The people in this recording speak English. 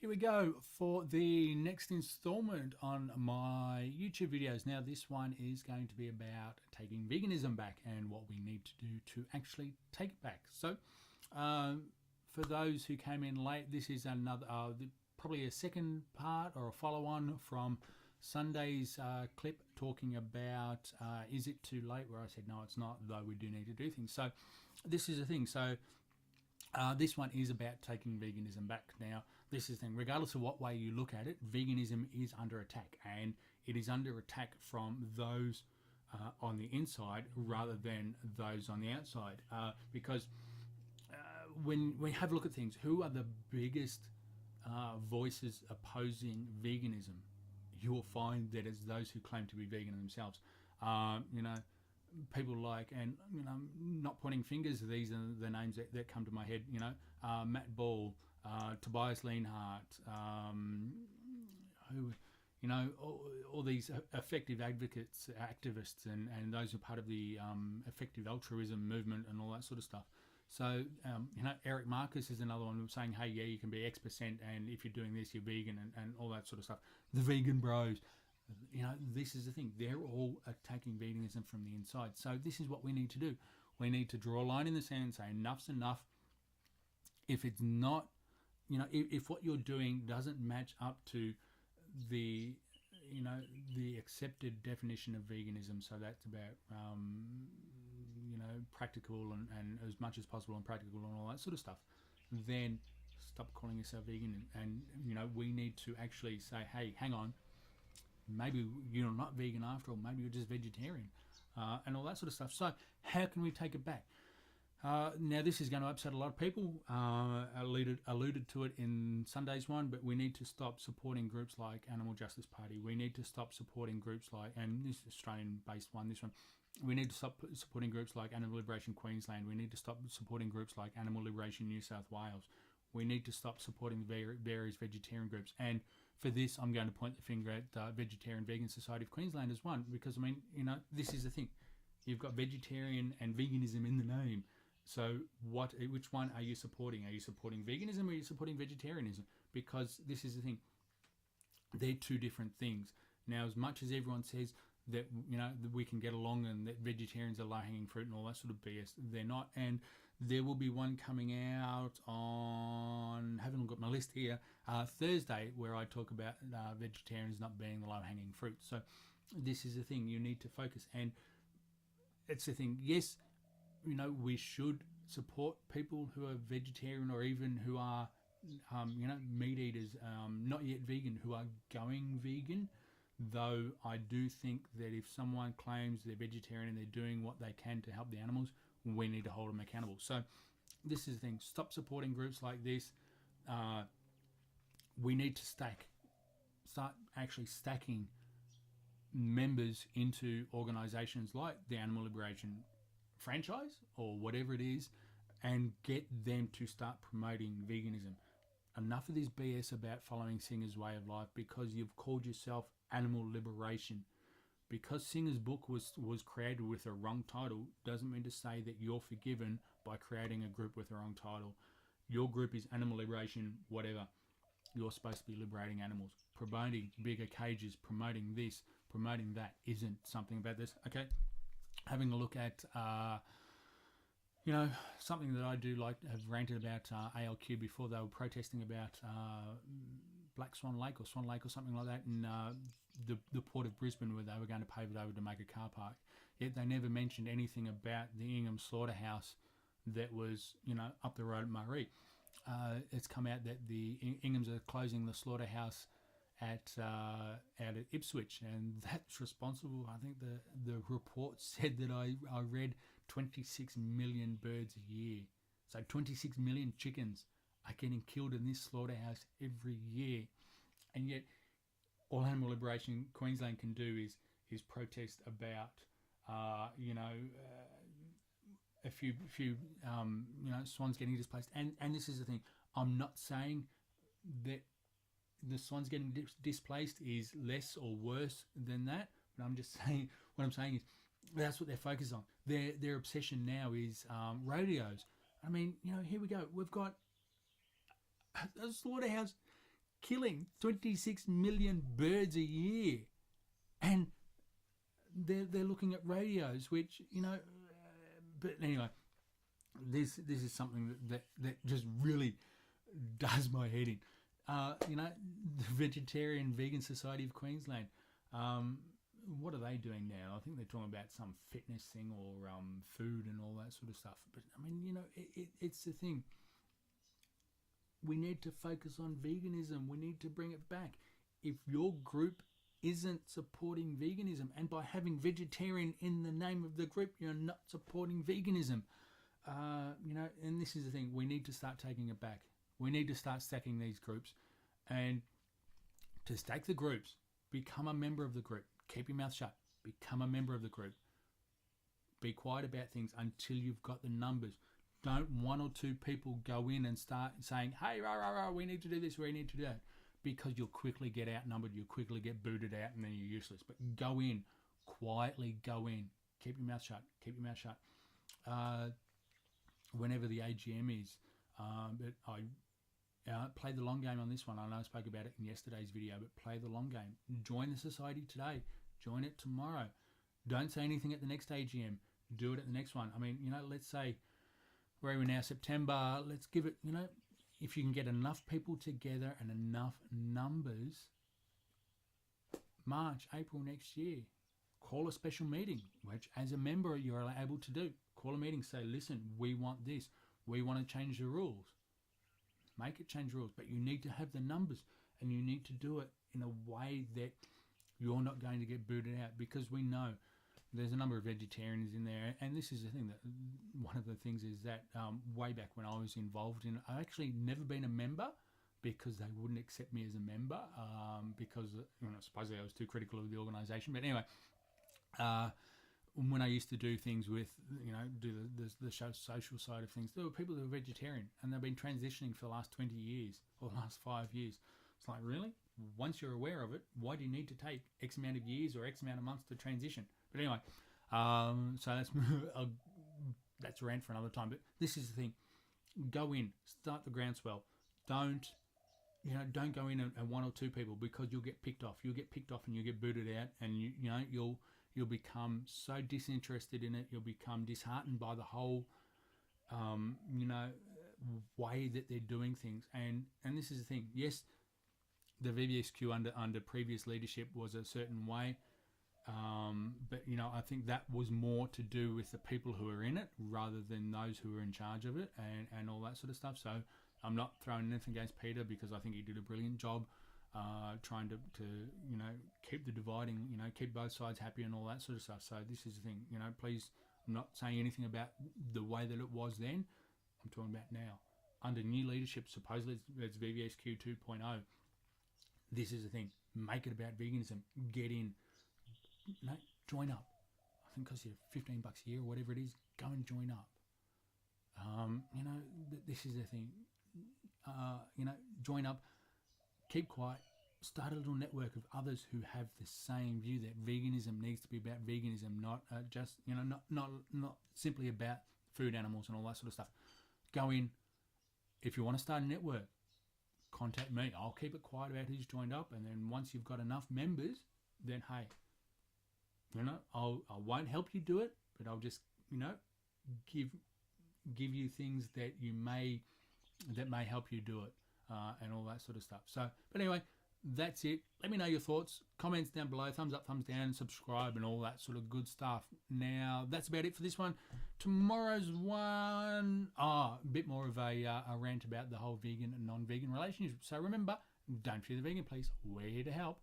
Here we go for the next installment on my YouTube videos. Now this one is going to be about taking veganism back and what we need to do to actually take it back. So for those who came in late, this is another probably a second part or a follow-on from Sunday's clip talking about is it too late, where I said no it's not, though we do need to do things. So this is the thing. So this one is about taking veganism back. Now, this is the thing, regardless of what way you look at it, veganism is under attack, and it is under attack from those on the inside rather than those on the outside. Because when we have a look at things, who are the biggest voices opposing veganism? You will find that it's those who claim to be vegan themselves. People like, and not pointing fingers, these are the names that come to my head, Matt Ball, Tobias Leenaert, all these effective advocates, activists, and those who are part of the effective altruism movement and all that sort of stuff. So, Eric Marcus is another one saying, hey, yeah, you can be X%, and if you're doing this, you're vegan, and all that sort of stuff. The vegan bros. This is the thing. They're all attacking veganism from the inside. So this is what we need to do. We need to draw a line in the sand and say enough's enough. If it's not, if what you're doing doesn't match up to the, the accepted definition of veganism, so that's about, practical and as much as possible and practical and all that sort of stuff, then stop calling yourself vegan. And we need to actually say, hey, hang on. Maybe you're not vegan after all, maybe you're just vegetarian, and all that sort of stuff. So how can we take it back? Now this is going to upset a lot of people. Alluded to it in Sunday's one, but we need to stop supporting groups like Animal Justice Party. We need to stop supporting groups like, and this Australian-based one, this one, we need to stop supporting groups like Animal Liberation Queensland. We need to stop supporting groups like Animal Liberation New South Wales. We need to stop supporting various vegetarian groups. And for this, I'm going to point the finger at Vegetarian Vegan Society of Queensland as one, because, this is the thing. You've got vegetarian and veganism in the name. So which one are you supporting? Are you supporting veganism or are you supporting vegetarianism? Because this is the thing. They're two different things. Now, as much as everyone says that, that we can get along and that vegetarians are low-hanging fruit and all that sort of BS, they're not. And there will be one coming out on, haven't got my list here, Thursday, where I talk about vegetarians not being the low-hanging fruit. So this is the thing, you need to focus. And it's the thing, yes, we should support people who are vegetarian or even who are, meat eaters, not yet vegan, who are going vegan. Though I do think that if someone claims they're vegetarian and they're doing what they can to help the animals, we need to hold them accountable. So this is the thing. Stop supporting groups like this. We need to start actually stacking members into organizations like the Animal Liberation franchise or whatever it is, and get them to start promoting veganism. Enough of this BS about following Singer's way of life, because you've called yourself Animal Liberation. Because Singer's book was created with a wrong title doesn't mean to say that you're forgiven by creating a group with a wrong title. Your group is Animal Liberation, whatever. You're supposed to be liberating animals. Promoting bigger cages, promoting this, promoting that isn't something about this. Okay, having a look at, something that I do like, have ranted about ALQ before. They were protesting about Black Swan Lake or Swan Lake or something like that in the port of Brisbane, where they were going to pave it over to make a car park. Yet they never mentioned anything about the Ingham slaughterhouse that was, up the road at Murray. It's come out that the Inghams are closing the slaughterhouse out at Ipswich, and that's responsible. I think the report said that I read 26 million birds a year. So 26 million chickens are getting killed in this slaughterhouse every year. And yet all Animal Liberation Queensland can do is protest about a few swans getting displaced. And this is the thing, I'm not saying that the swans getting displaced is less or worse than that, but I'm just saying, what I'm saying is that's what they're focused on. Their obsession now is rodeos. Here we go. We've got a slaughterhouse killing 26 million birds a year. And they're looking at radios, which, but anyway, this is something that just really does my head in. The Vegetarian Vegan Society of Queensland, what are they doing now? I think they're talking about some fitness thing or food and all that sort of stuff. But I mean, it's the thing. We need to focus on veganism. We need to bring it back. If your group isn't supporting veganism, and by having vegetarian in the name of the group, you're not supporting veganism. And this is the thing. We need to start taking it back. We need to start stacking these groups, and to stack the groups, become a member of the group. Keep your mouth shut. Become a member of the group. Be quiet about things until you've got the numbers. Don't one or two people go in and start saying, hey, we need to do this, we need to do that. Because you'll quickly get outnumbered, you'll quickly get booted out, and then you're useless. But go in. Quietly go in. Keep your mouth shut. Keep your mouth shut. Whenever the AGM is, but I play the long game on this one. I know I spoke about it in yesterday's video, but play the long game. Join the society today. Join it tomorrow. Don't say anything at the next AGM. Do it at the next one. I mean, let's say, where are we now, September? Let's give it, if you can get enough people together and enough numbers, March, April next year, call a special meeting, which as a member you're able to do. Call a meeting, say, listen, we want this. We want to change the rules. Make it change rules, but you need to have the numbers, and you need to do it in a way that you're not going to get booted out, because we know there's a number of vegetarians in there. And this is the thing, that one of the things is that way back when I was involved in, I actually never been a member because they wouldn't accept me as a member because supposedly I was too critical of the organisation. But anyway, when I used to do things with, do the social side of things, there were people that were vegetarian, and they've been transitioning for the last 20 years or the last 5 years. It's like, really? Once you're aware of it, why do you need to take X amount of years or X amount of months to transition? But anyway, so that's a rant for another time. But this is the thing: go in, start the groundswell. Don't go in and one or two people, because you'll get picked off. You'll get picked off and you'll get booted out, and you'll become so disinterested in it. You'll become disheartened by the whole way that they're doing things. And this is the thing. Yes, the VBSQ under previous leadership was a certain way. But I think that was more to do with the people who are in it rather than those who are in charge of it and all that sort of stuff. So I'm not throwing anything against Peter, because I think he did a brilliant job trying to keep the dividing, keep both sides happy and all that sort of stuff. So this is the thing, please, I'm not saying anything about the way that it was then. I'm talking about now. Under new leadership, supposedly it's VBSQ 2.0. This is the thing. Make it about veganism. Get in. Join up. I think it costs you $15 a year or whatever it is. Go and join up. This is the thing. Join up. Keep quiet. Start a little network of others who have the same view that veganism needs to be about veganism, not just not simply about food animals and all that sort of stuff. Go in. If you want to start a network, contact me. I'll keep it quiet about who's joined up, and then once you've got enough members, then hey, I won't help you do it, but I'll just give you things that may help you do it, and all that sort of stuff. So, but anyway, that's it. Let me know your thoughts, comments down below, thumbs up, thumbs down, subscribe, and all that sort of good stuff. Now, that's about it for this one. Tomorrow's one, a bit more of a rant about the whole vegan and non-vegan relationship. So remember, don't fear the vegan, please. We're here to help.